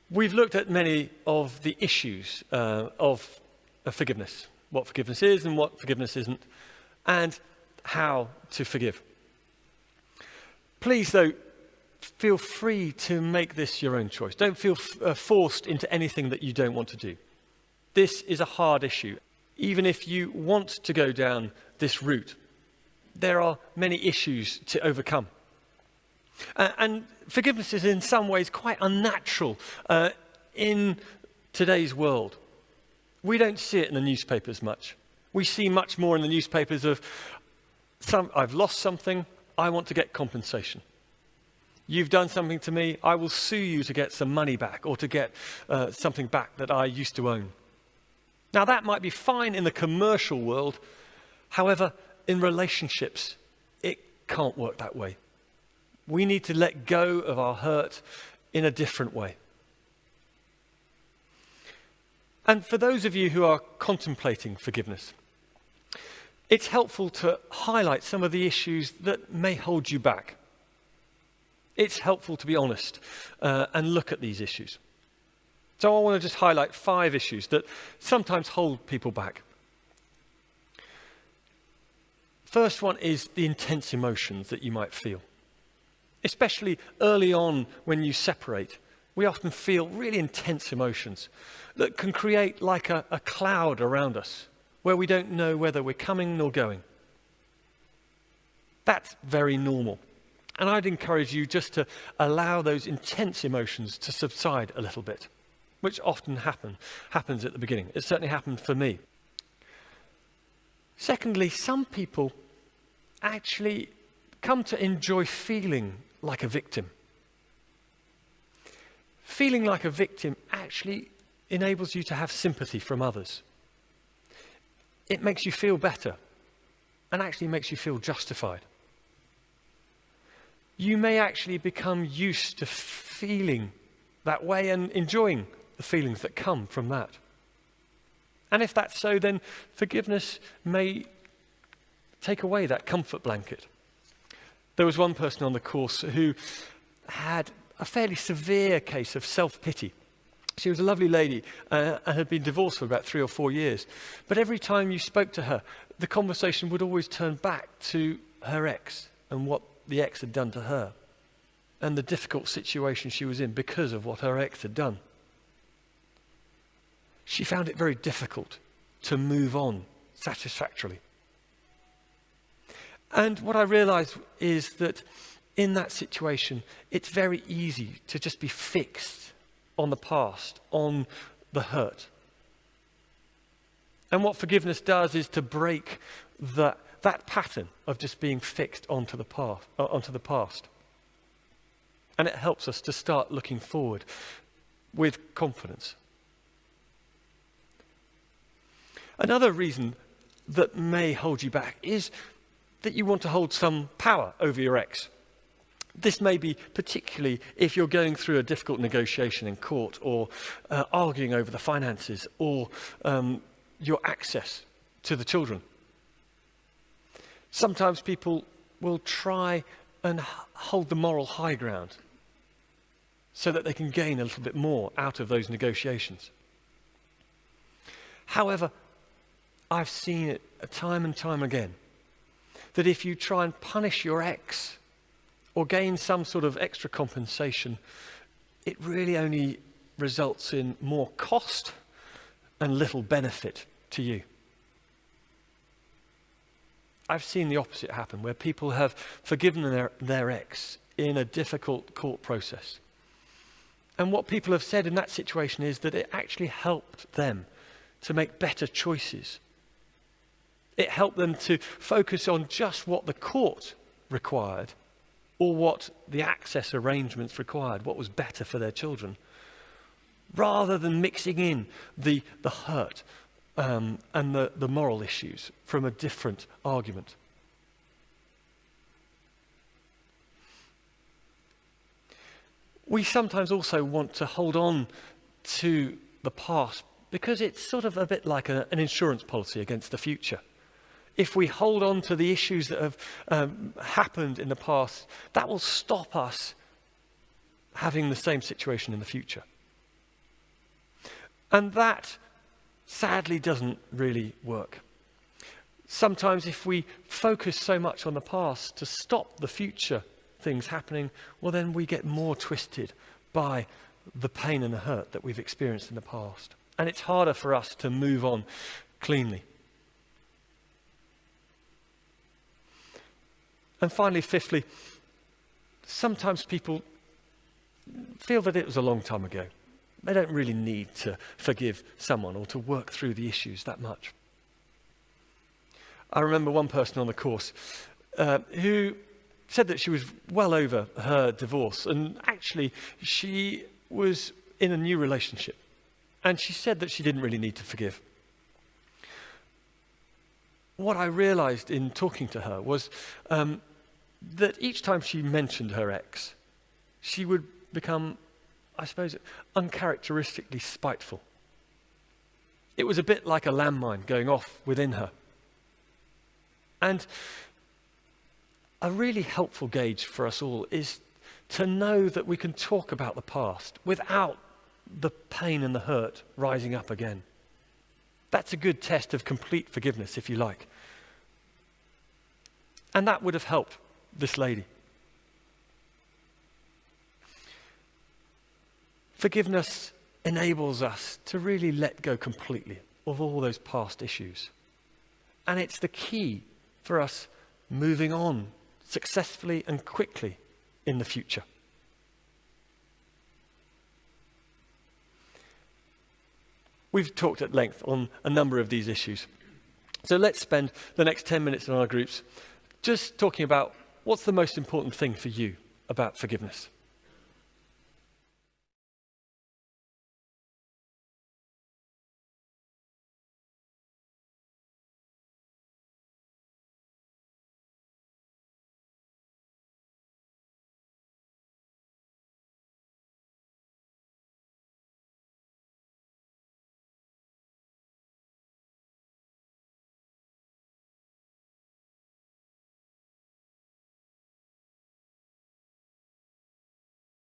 We've looked at many of the issues of forgiveness, what forgiveness is and what forgiveness isn't, and how to forgive. Please, though, feel free to make this your own choice. Don't feel forced into anything that you don't want to do. This is a hard issue. Even if you want to go down this route, there are many issues to overcome. And forgiveness is in some ways quite unnatural in today's world. We don't see it in the newspapers much. We see much more in the newspapers of, I've lost something, I want to get compensation. You've done something to me, I will sue you to get some money back or to get something back that I used to own. Now that might be fine in the commercial world. However, in relationships, it can't work that way. We need to let go of our hurt in a different way. And for those of you who are contemplating forgiveness, it's helpful to highlight some of the issues that may hold you back. It's helpful to be honest and look at these issues. So I want to just highlight 5 issues that sometimes hold people back. First one is the intense emotions that you might feel. Especially early on when you separate, we often feel really intense emotions that can create like a cloud around us where we don't know whether we're coming nor going. That's very normal. And I'd encourage you just to allow those intense emotions to subside a little bit, which often happens at the beginning. It certainly happened for me. Secondly, some people actually come to enjoy feeling like a victim. Feeling like a victim actually enables you to have sympathy from others. It makes you feel better and actually makes you feel justified. You may actually become used to feeling that way and enjoying the feelings that come from that. And if that's so, then forgiveness may take away that comfort blanket. There was one person on the course who had a fairly severe case of self-pity. She was a lovely lady and had been divorced for about 3 or 4 years. But every time you spoke to her, the conversation would always turn back to her ex and what the ex had done to her and the difficult situation she was in because of what her ex had done. She found it very difficult to move on satisfactorily. And what I realized is that in that situation, it's very easy to just be fixed on the past, on the hurt. And what forgiveness does is to break that pattern of just being fixed onto the past. And it helps us to start looking forward with confidence. Another reason that may hold you back is that you want to hold some power over your ex. This may be particularly if you're going through a difficult negotiation in court or arguing over the finances or your access to the children. Sometimes people will try and hold the moral high ground so that they can gain a little bit more out of those negotiations. However, I've seen it time and time again that if you try and punish your ex or gain some sort of extra compensation, it really only results in more cost and little benefit to you. I've seen the opposite happen, where people have forgiven their ex in a difficult court process. And what people have said in that situation is that it actually helped them to make better choices. It helped them to focus on just what the court required or what the access arrangements required, what was better for their children, rather than mixing in the hurt and the moral issues from a different argument. We sometimes also want to hold on to the past because it's sort of a bit like an insurance policy against the future. If we hold on to the issues that have happened in the past, that will stop us having the same situation in the future. And that, sadly, doesn't really work. Sometimes if we focus so much on the past to stop the future things happening, well, then we get more twisted by the pain and the hurt that we've experienced in the past. And it's harder for us to move on cleanly. And finally, fifthly, sometimes people feel that it was a long time ago. They don't really need to forgive someone or to work through the issues that much. I remember one person on the course who said that she was well over her divorce, and actually she was in a new relationship. And she said that she didn't really need to forgive. What I realized in talking to her was that each time she mentioned her ex, she would become, I suppose, uncharacteristically spiteful. It was a bit like a landmine going off within her. And a really helpful gauge for us all is to know that we can talk about the past without the pain and the hurt rising up again. That's a good test of complete forgiveness, if you like. And that would have helped this lady. Forgiveness enables us to really let go completely of all those past issues. And it's the key for us moving on successfully and quickly in the future. We've talked at length on a number of these issues. So let's spend the next 10 minutes in our groups just talking about what's the most important thing for you about forgiveness.